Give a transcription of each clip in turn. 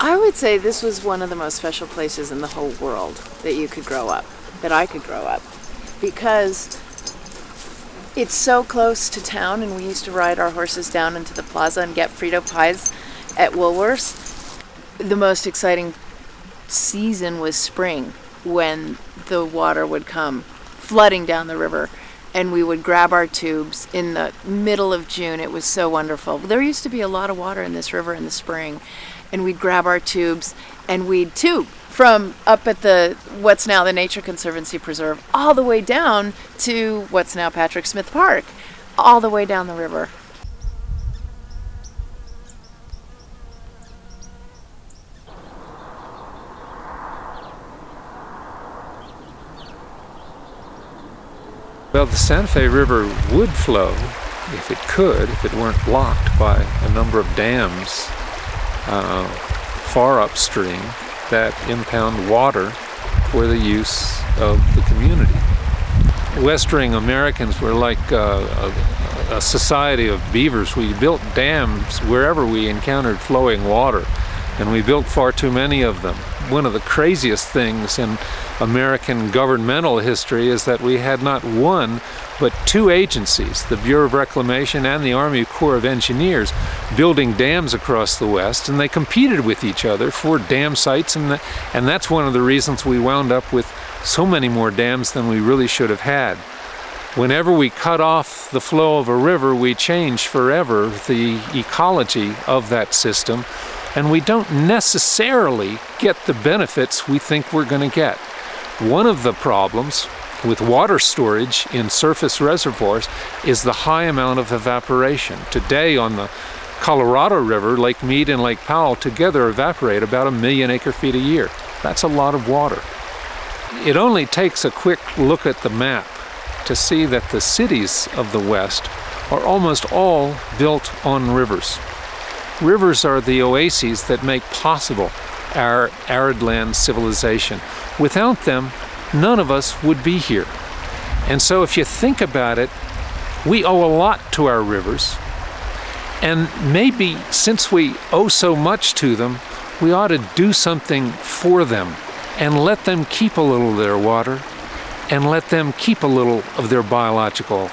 I would say this was one of the most special places in the whole world that you could grow up, that I could grow up, because it's so close to town, and we used to ride our horses down into the plaza and get Frito pies at Woolworths. The most exciting season was spring, when the water would come flooding down the river, and we would grab our tubes in the middle of June. It was so wonderful. There used to be a lot of water in this river in the spring, and we'd grab our tubes and we'd tube from up at the what's now the Nature Conservancy Preserve all the way down to what's now Patrick Smith Park, all the way down the river. Well, the Santa Fe River would flow, if it could, if it weren't blocked by a number of dams far upstream that impound water for the use of the community. Westering Americans were like a society of beavers. We built dams wherever we encountered flowing water, and we built far too many of them. One of the craziest things in American governmental history is that we had not one but two agencies, the Bureau of Reclamation and the Army Corps of Engineers, building dams across the West, and they competed with each other for dam sites, and that's one of the reasons we wound up with so many more dams than we really should have had. Whenever we cut off the flow of a river, we change forever the ecology of that system, and we don't necessarily get the benefits we think we're going to get. One of the problems with water storage in surface reservoirs is the high amount of evaporation. Today on the Colorado River, Lake Mead and Lake Powell together evaporate about 1 million acre-feet a year. That's a lot of water. It only takes a quick look at the map to see that the cities of the West are almost all built on rivers. Rivers are the oases that make possible our arid land civilization. Without them, none of us would be here. And so if you think about it, we owe a lot to our rivers. And maybe since we owe so much to them, we ought to do something for them and let them keep a little of their water and let them keep a little of their biological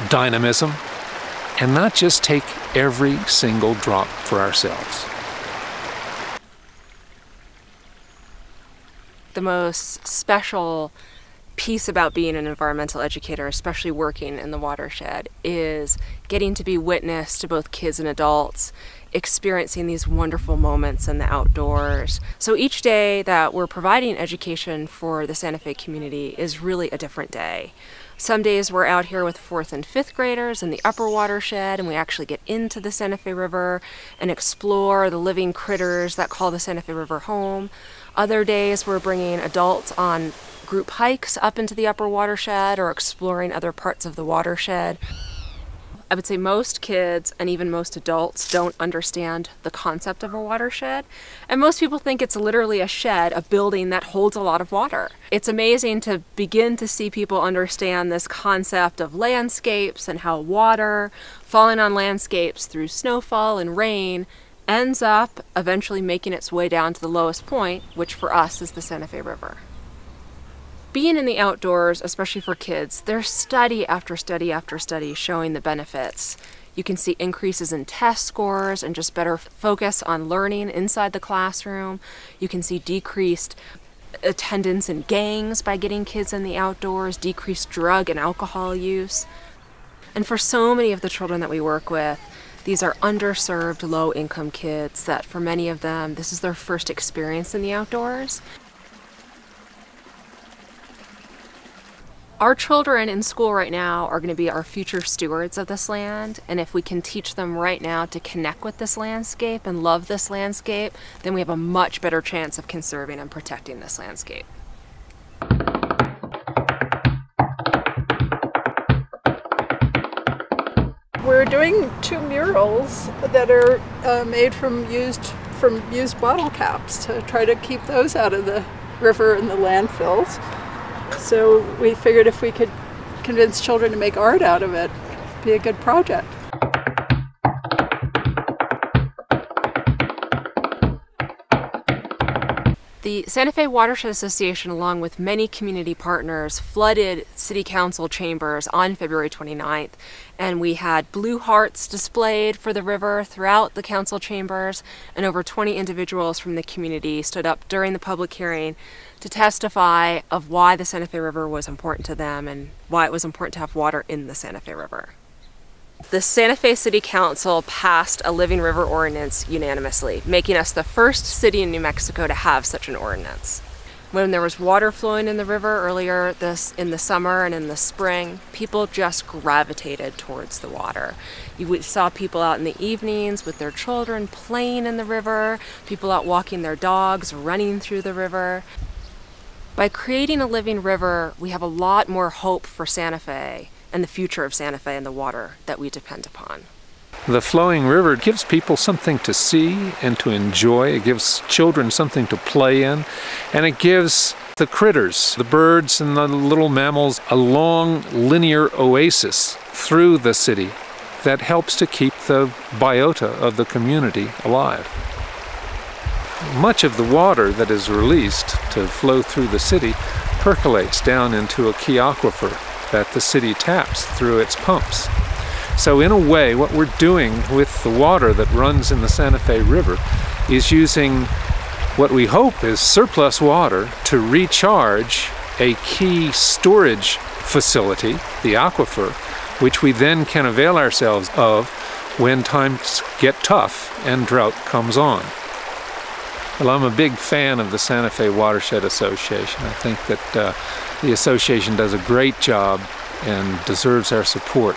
dynamism and not just take every single drop for ourselves. The most special piece about being an environmental educator, especially working in the watershed, is getting to be witness to both kids and adults experiencing these wonderful moments in the outdoors. So each day that we're providing education for the Santa Fe community is really a different day. Some days we're out here with 4th and 5th graders in the upper watershed, and we actually get into the Santa Fe River and explore the living critters that call the Santa Fe River home. Other days we're bringing adults on group hikes up into the upper watershed or exploring other parts of the watershed. I would say most kids and even most adults don't understand the concept of a watershed, and most people think it's literally a shed, a building that holds a lot of water. It's amazing to begin to see people understand this concept of landscapes and how water falling on landscapes through snowfall and rain ends up eventually making its way down to the lowest point, which for us is the Santa Fe River. Being in the outdoors, especially for kids, there's study after study after study showing the benefits. You can see increases in test scores and just better focus on learning inside the classroom. You can see decreased attendance in gangs by getting kids in the outdoors, decreased drug and alcohol use. And for so many of the children that we work with, these are underserved, low-income kids that for many of them, this is their first experience in the outdoors. Our children in school right now are going to be our future stewards of this land, and if we can teach them right now to connect with this landscape and love this landscape, then we have a much better chance of conserving and protecting this landscape. We're doing 2 murals that are made from used bottle caps to try to keep those out of the river and the landfills. So we figured if we could convince children to make art out of it, it'd be a good project. The Santa Fe Watershed Association, along with many community partners, flooded City Council chambers on February 29th, and we had blue hearts displayed for the river throughout the council chambers, and over 20 individuals from the community stood up during the public hearing to testify of why the Santa Fe River was important to them and why it was important to have water in the Santa Fe River. The Santa Fe City Council passed a living river ordinance unanimously, making us the first city in New Mexico to have such an ordinance. When there was water flowing in the river earlier in the summer and in the spring, people just gravitated towards the water. You saw people out in the evenings with their children playing in the river, people out walking their dogs, running through the river. By creating a living river, we have a lot more hope for Santa Fe and the future of Santa Fe and the water that we depend upon. The flowing river gives people something to see and to enjoy. It gives children something to play in, and it gives the critters, the birds and the little mammals, a long linear oasis through the city that helps to keep the biota of the community alive. Much of the water that is released to flow through the city percolates down into a key aquifer that the city taps through its pumps. So in a way, what we're doing with the water that runs in the Santa Fe River is using what we hope is surplus water to recharge a key storage facility, the aquifer, which we then can avail ourselves of when times get tough and drought comes on. Well, I'm a big fan of the Santa Fe Watershed Association. I think that the association does a great job and deserves our support.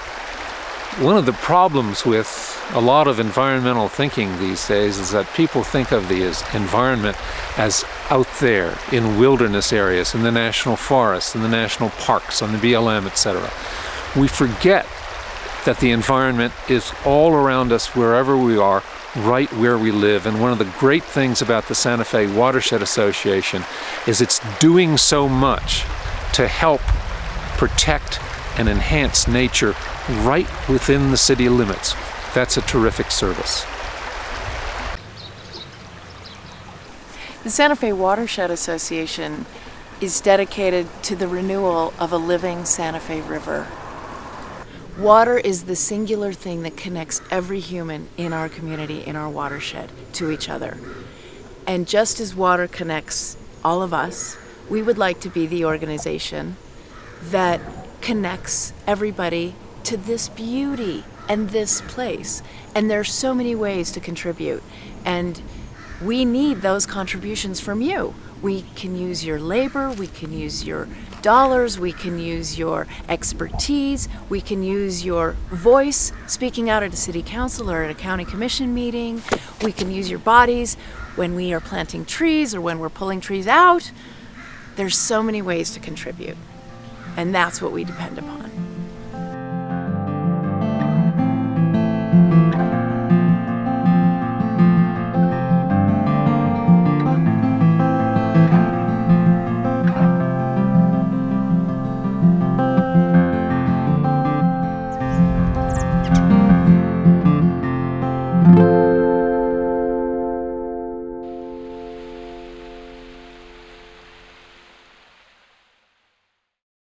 One of the problems with a lot of environmental thinking these days is that people think of the environment as out there in wilderness areas, in the national forests, in the national parks, on the BLM, etc. We forget that the environment is all around us wherever we are, right where we live. And one of the great things about the Santa Fe Watershed Association is it's doing so much to help protect and enhance nature right within the city limits. That's a terrific service. The Santa Fe Watershed Association is dedicated to the renewal of a living Santa Fe River. Water is the singular thing that connects every human in our community, in our watershed, to each other. And just as water connects all of us, we would like to be the organization that connects everybody to this beauty and this place. And there's so many ways to contribute. And we need those contributions from you. We can use your labor, we can use your dollars, we can use your expertise, we can use your voice speaking out at a city council or at a county commission meeting, we can use your bodies when we are planting trees or when we're pulling trees out. There's so many ways to contribute, and that's what we depend upon.